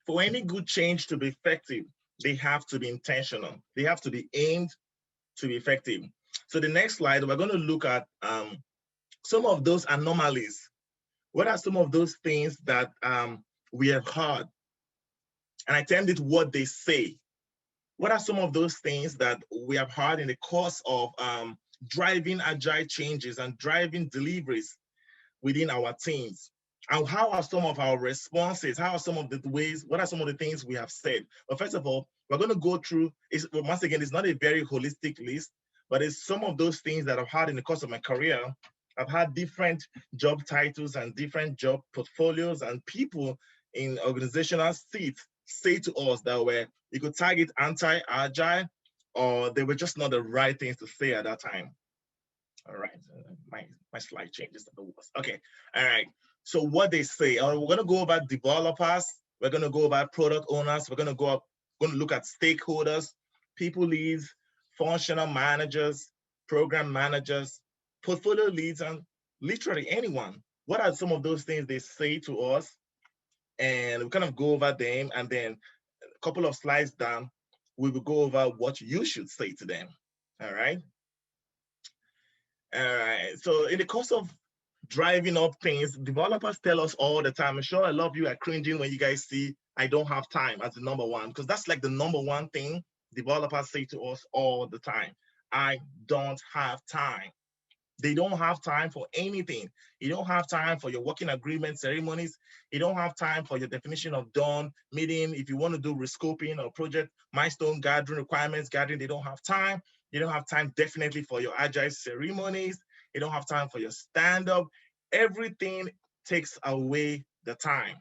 For any good change to be effective, they have to be intentional. They have to be aimed to be effective. So the next slide, we're going to look at some of those anomalies. What are some of those things that we have heard? And I termed it what they say. What are some of those things that we have heard in the course of driving agile changes and driving deliveries within our teams? And how are some of our responses? How are some of the ways? What are some of the things we have said? But first of all, we're going to go through, once again, it's not a very holistic list, but it's some of those things that I've had in the course of my career. I've had different job titles and different job portfolios, and people in organizational seats say to us that you could target anti-agile, or they were just not the right things to say at that time. All right, my slide changes at the worst. Okay, all right. So what they say, we're going to go over developers, we're going to go over product owners, we're going to look at stakeholders, people leads, functional managers, program managers, portfolio leads, and literally anyone. What are some of those things they say to us? And we kind of go over them, and then a couple of slides down, we will go over what you should say to them. All right. All right. So in the course of driving up things, developers tell us all the time. I'm sure a lot of you are cringing when you guys see I don't have time as the number one, because that's like the number one thing developers say to us all the time. I don't have time. They don't have time for anything. You don't have time for your working agreement ceremonies. You don't have time for your definition of done meeting. If you want to do rescoping or project milestone gathering, requirements gathering, they don't have time. You don't have time definitely for your agile ceremonies. You don't have time for your stand-up. Everything takes away the time.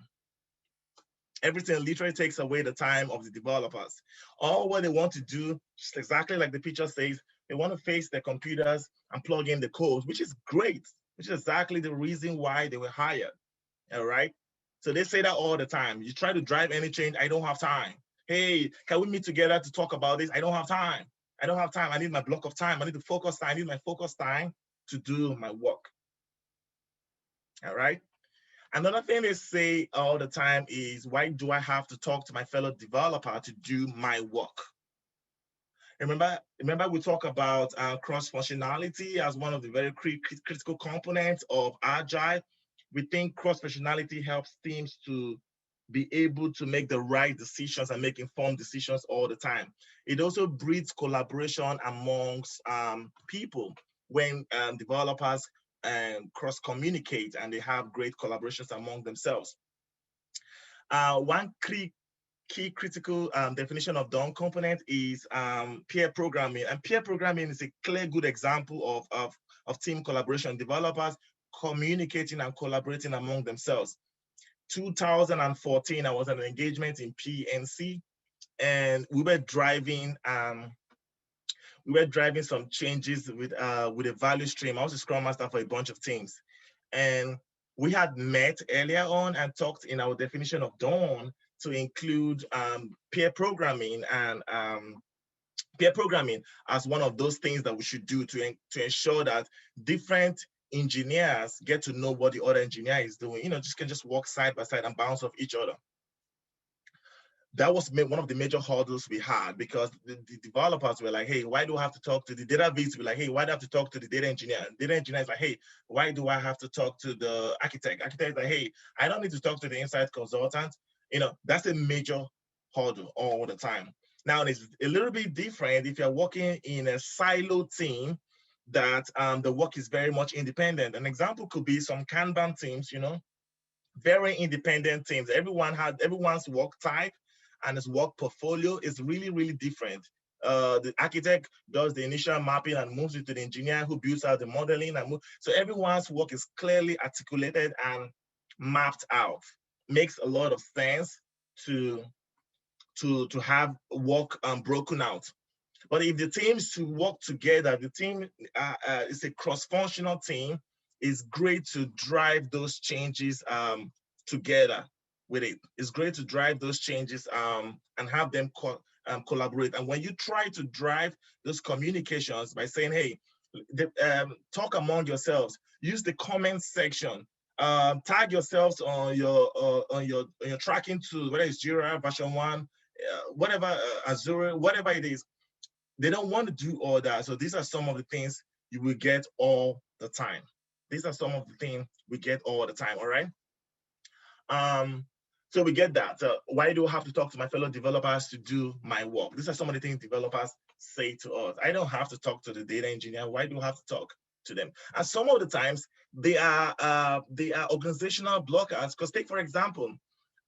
Everything literally takes away the time of the developers. All what they want to do, just exactly like the picture says, they want to face their computers and plug in the code, which is great, which is exactly the reason why they were hired. All right. So they say that all the time. You try to drive any change, I don't have time. Hey, can we meet together to talk about this? I don't have time. I don't have time. I need my block of time. I need to focus time. I need my focus time to do my work. All right. Another thing they say all the time is, why do I have to talk to my fellow developer to do my work? Remember we talk about cross-functionality as one of the very critical components of Agile. We think cross-functionality helps teams to be able to make the right decisions and make informed decisions all the time. It also breeds collaboration amongst people when developers cross-communicate and they have great collaborations among themselves. One key critical definition of done component is peer programming. And peer programming is a clear, good example of team collaboration, developers communicating and collaborating among themselves. 2014, I was at an engagement in PNC, and we were driving some changes with a value stream. I was a Scrum Master for a bunch of teams, and we had met earlier on and talked in our definition of done to include peer programming and peer programming as one of those things that we should do to ensure that different engineers get to know what the other engineer is doing. You know, just work side by side and bounce off each other. That was one of the major hurdles we had, because the developers were like, hey, why do I have to talk to the database? We're like, hey, why do I have to talk to the data engineer? And data engineer is like, hey, why do I have to talk to the architect? Architect is like, hey, I don't need to talk to the inside consultant. You know, that's a major hurdle all the time. Now, it's a little bit different if you're working in a silo team that the work is very much independent. An example could be some Kanban teams, you know, very independent teams. Everyone's work type and his work portfolio is really, really different. The architect does the initial mapping and moves it to the engineer who builds out the modeling. So everyone's work is clearly articulated and mapped out. Makes a lot of sense to have work broken out. But if the teams to work together, the team is a cross-functional team, it's great to drive those changes together with it. It's great to drive those changes and have them collaborate. And when you try to drive those communications by saying, hey, talk among yourselves, use the comment section, Tag yourselves on your tracking tool, whether it's Jira, version 1, whatever, Azure, whatever it is. They don't want to do all that. So these are some of the things you will get all the time. These are some of the things we get all the time, all right? So we get that. Why do I have to talk to my fellow developers to do my work? These are some of the things developers say to us. I don't have to talk to the data engineer. Why do I have to talk to them? And some of the times they are organizational blockers. Because take, for example,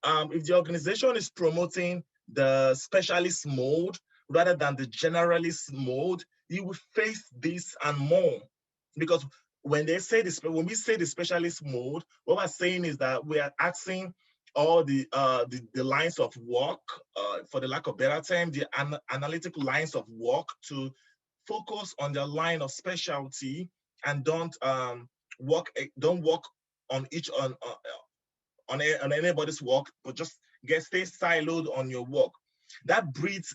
if the organization is promoting the specialist mode rather than the generalist mode, you will face this and more. Because when we say the specialist mode, what we're saying is that we are asking all the lines of work, for the lack of better term, the analytical lines of work to focus on their line of specialty and don't work on anybody's work, but just stay siloed on your work. That breeds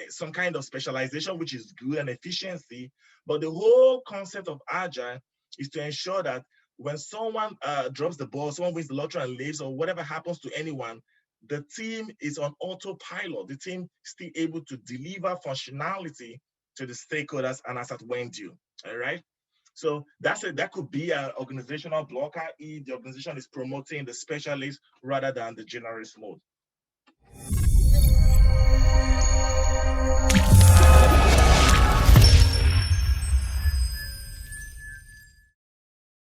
some kind of specialization, which is good, and efficiency. But the whole concept of Agile is to ensure that when someone drops the ball, someone wins the lottery and leaves, or whatever happens to anyone, the team is on autopilot. The team is still able to deliver functionality to the stakeholders and as at when due. All right. So that could be an organizational blocker if the organization is promoting the specialist rather than the generalist mode.